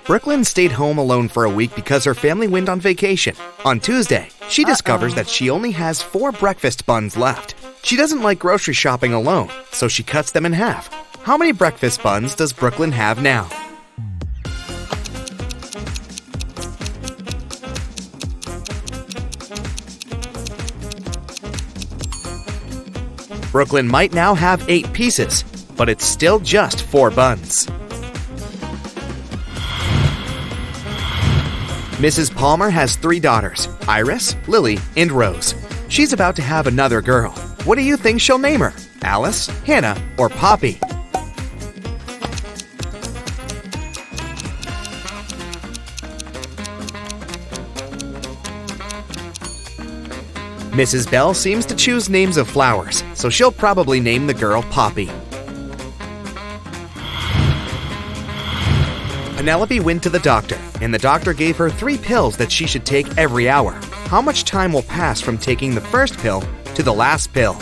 Brooklyn stayed home alone for a week because her family went on vacation. On Tuesday, she discovers that she only has 4 breakfast buns left. She doesn't like grocery shopping alone, so she cuts them in half. How many breakfast buns does Brooklyn have now? Brooklyn might now have 8 pieces, but it's still just 4 buns. Mrs. Palmer has 3 daughters, Iris, Lily, and Rose. She's about to have another girl. What do you think she'll name her? Alice, Hannah, or Poppy? Mrs. Bell seems to choose names of flowers, so she'll probably name the girl Poppy. Penelope went to the doctor, and the doctor gave her 3 pills that she should take every hour. How much time will pass from taking the first pill to the last pill?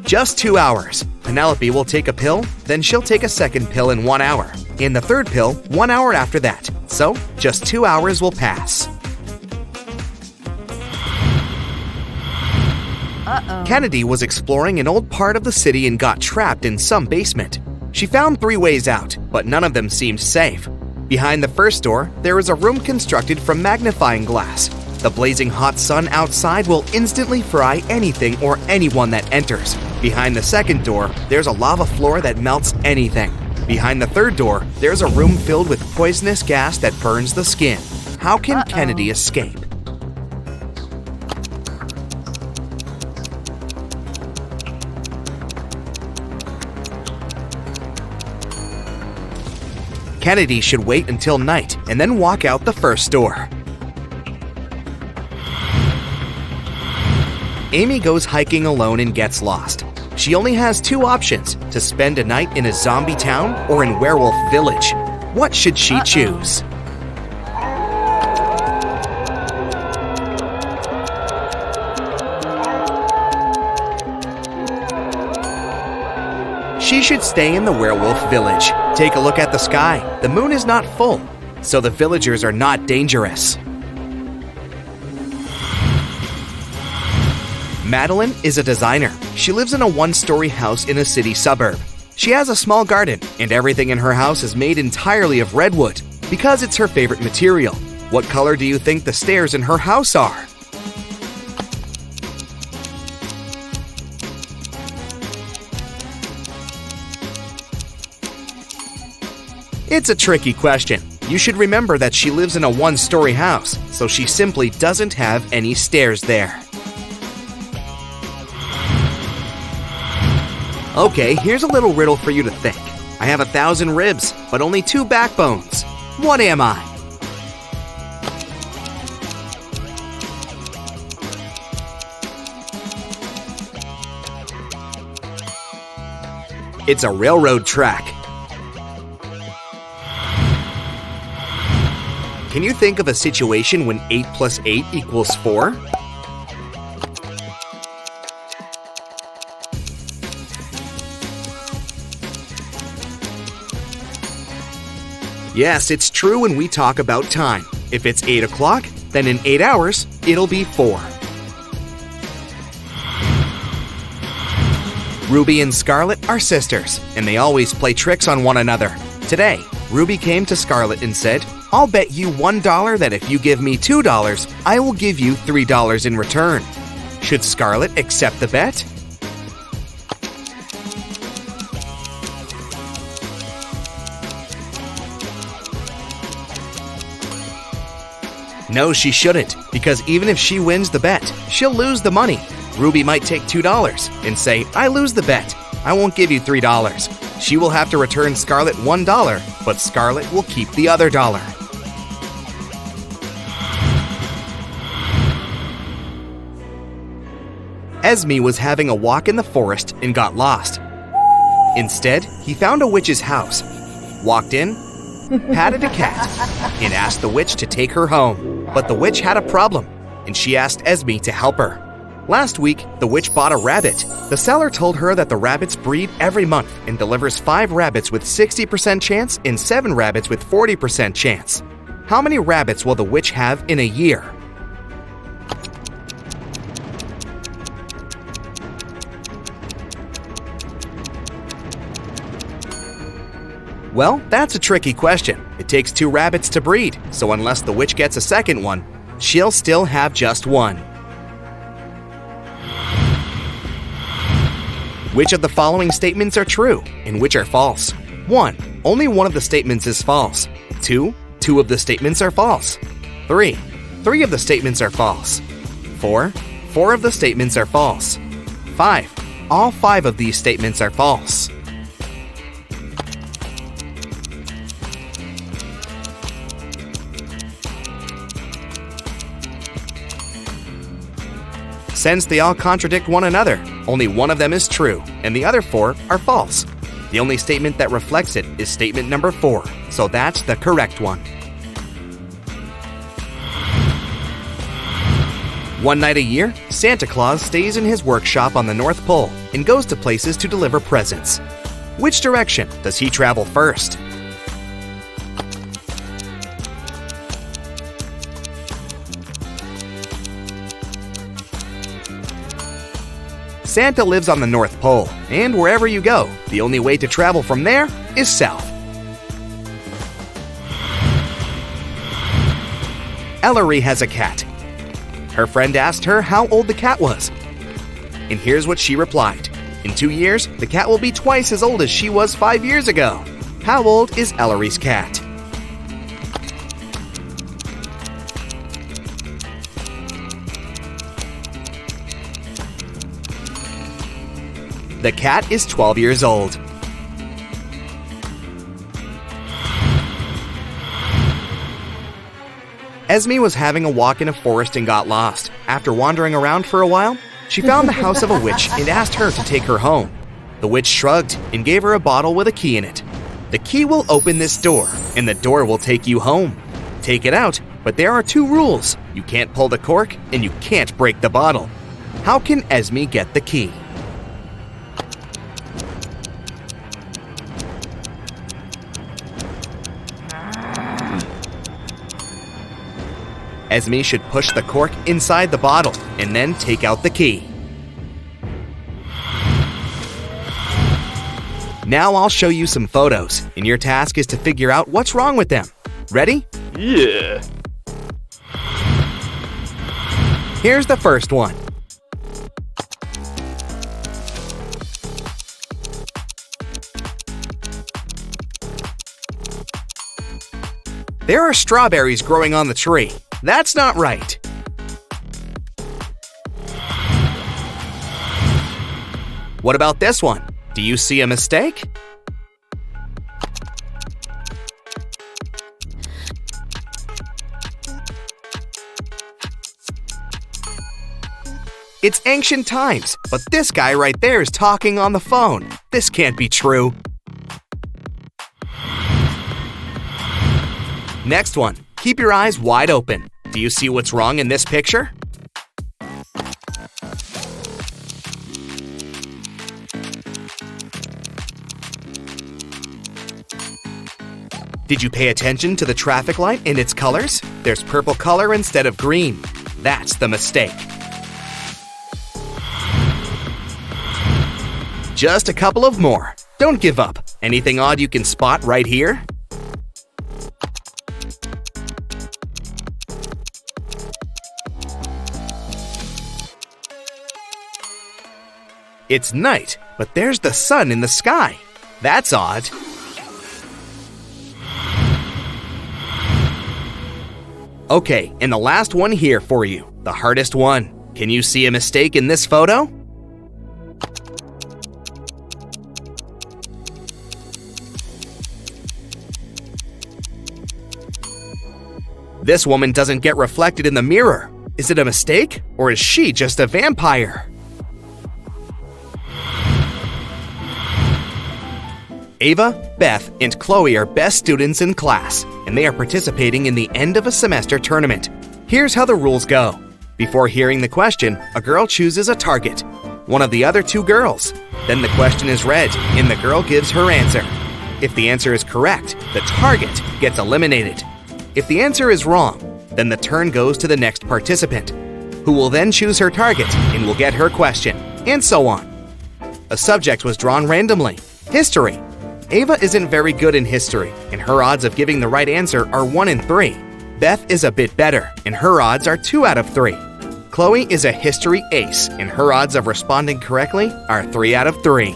Just 2 hours. Penelope will take a pill, then she'll take a second pill in 1 hour, and the third pill 1 hour after that. So, just 2 hours will pass. Kennedy was exploring an old part of the city and got trapped in some basement. She found 3 ways out, but none of them seemed safe. Behind the first door, there is a room constructed from magnifying glass. The blazing hot sun outside will instantly fry anything or anyone that enters. Behind the second door, there's a lava floor that melts anything. Behind the third door, there's a room filled with poisonous gas that burns the skin. How can Kennedy escape? Kennedy should wait until night and then walk out the first door. Amy goes hiking alone and gets lost. She only has 2 options: to spend a night in a zombie town or in Werewolf Village. What should she choose? She should stay in the Werewolf Village. Take a look at the sky. The moon is not full, so the villagers are not dangerous. Madeline is a designer. She lives in a 1-story house in a city suburb. She has a small garden, and everything in her house is made entirely of redwood because it's her favorite material. What color do you think the stairs in her house are? It's a tricky question. You should remember that she lives in a 1-story house, so she simply doesn't have any stairs there. Okay, here's a little riddle for you to think. I have 1,000 ribs, but only 2 backbones. What am I? It's a railroad track. Can you think of a situation when 8 plus 8 equals 4? Yes, it's true when we talk about time. If it's 8 o'clock, then in 8 hours, it'll be 4. Ruby and Scarlet are sisters, and they always play tricks on one another. Today, Ruby came to Scarlet and said, "I'll bet you $1 that if you give me $2, I will give you $3 in return." Should Scarlet accept the bet? No, she shouldn't, because even if she wins the bet, she'll lose the money. Ruby might take $2 and say, "I lose the bet. I won't give you $3. She will have to return Scarlet $1, but Scarlet will keep the other $1. Esme was having a walk in the forest and got lost. Instead, he found a witch's house, walked in, patted a cat, and asked the witch to take her home. But the witch had a problem, and she asked Esme to help her. Last week, the witch bought a rabbit. The seller told her that the rabbits breed every month and delivers 5 rabbits with 60% chance and 7 rabbits with 40% chance. How many rabbits will the witch have in a year? Well, that's a tricky question. It takes 2 rabbits to breed, so unless the witch gets a second one, she'll still have just 1. Which of the following statements are true and which are false? 1. Only one of the statements is false. 2. 2 of the statements are false. 3. 3 of the statements are false. 4. 4 of the statements are false. 5. All 5 of these statements are false. Since they all contradict one another, only one of them is true, and the other 4 are false. The only statement that reflects it is statement number 4, so that's the correct one. One night a year, Santa Claus stays in his workshop on the North Pole and goes to places to deliver presents. Which direction does he travel first? Santa lives on the North Pole, and wherever you go, the only way to travel from there is south. Ellery has a cat. Her friend asked her how old the cat was. And here's what she replied. In 2 years, the cat will be twice as old as she was 5 years ago. How old is Ellery's cat? The cat is 12 years old. Esme was having a walk in a forest and got lost. After wandering around for a while, she found the house of a witch and asked her to take her home. The witch shrugged and gave her a bottle with a key in it. The key will open this door, and the door will take you home. Take it out, but there are 2 rules. You can't pull the cork, and you can't break the bottle. How can Esme get the key? Esme should push the cork inside the bottle and then take out the key. Now I'll show you some photos, and your task is to figure out what's wrong with them. Ready? Yeah. Here's the first one. There are strawberries growing on the tree. That's not right. What about this one? Do you see a mistake? It's ancient times, but this guy right there is talking on the phone. This can't be true. Next one. Keep your eyes wide open. Do you see what's wrong in this picture? Did you pay attention to the traffic light and its colors? There's purple color instead of green. That's the mistake. Just a couple of more. Don't give up. Anything odd you can spot right here? It's night, but there's the sun in the sky. That's odd. Okay, and the last one here for you, the hardest one. Can you see a mistake in this photo? This woman doesn't get reflected in the mirror. Is it a mistake, or is she just a vampire? Ava, Beth, and Chloe are best students in class, and they are participating in the end of a semester tournament. Here's how the rules go. Before hearing the question, a girl chooses a target, one of the other two girls. Then the question is read, and the girl gives her answer. If the answer is correct, the target gets eliminated. If the answer is wrong, then the turn goes to the next participant, who will then choose her target and will get her question, and so on. A subject was drawn randomly: history. Ava isn't very good in history, and her odds of giving the right answer are 1 in 3. Beth is a bit better, and her odds are 2 out of 3. Chloe is a history ace, and her odds of responding correctly are 3 out of 3.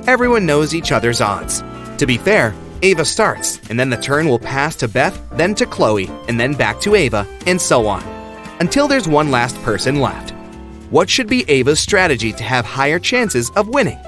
Everyone knows each other's odds. To be fair, Ava starts, and then the turn will pass to Beth, then to Chloe, and then back to Ava, and so on, until there's one last person left. What should be Ava's strategy to have higher chances of winning?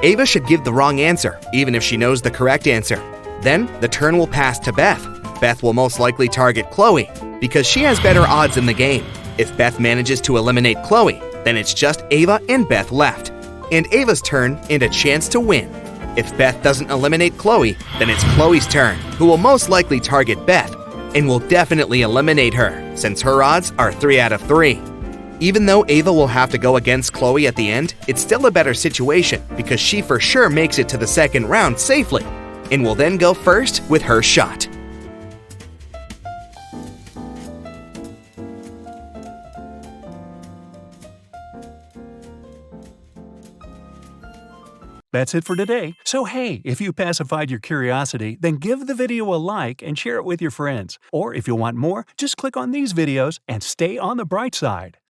Ava should give the wrong answer, even if she knows the correct answer. Then, the turn will pass to Beth. Beth will most likely target Chloe, because she has better odds in the game. If Beth manages to eliminate Chloe, then it's just Ava and Beth left, and Ava's turn and a chance to win. If Beth doesn't eliminate Chloe, then it's Chloe's turn, who will most likely target Beth, and will definitely eliminate her, since her odds are 3 out of 3. Even though Ava will have to go against Chloe at the end, it's still a better situation because she for sure makes it to the second round safely, and will then go first with her shot. That's it for today. So hey, if you pacified your curiosity, then give the video a like and share it with your friends. Or if you want more, just click on these videos and stay on the bright side.